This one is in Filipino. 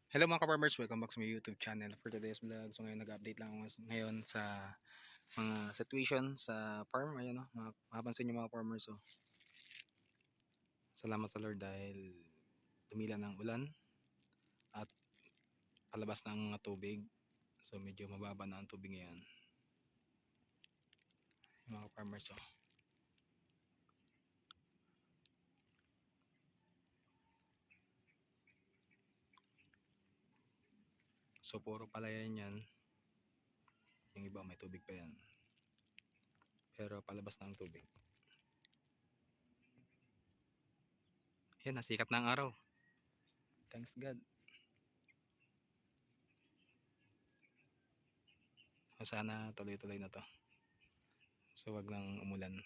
Hello mga ka-farmers, welcome back sa my YouTube channel for today's vlog. So ngayon nag-update lang ako ngayon sa mga situation sa farm. Ayun, no, mapapansin nyo mga farmers. So, salamat sa Lord dahil tumila ng ulan at palabas ng mga tubig. So medyo mababa na ang tubig ngayon. Yung mga farmers. So puro palayan yan. Yung iba may tubig pa yan. Pero palabas na ang tubig. Yan, nasikat na ang araw. Thanks God. So, sana tuloy-tuloy na to. So wag lang umulan.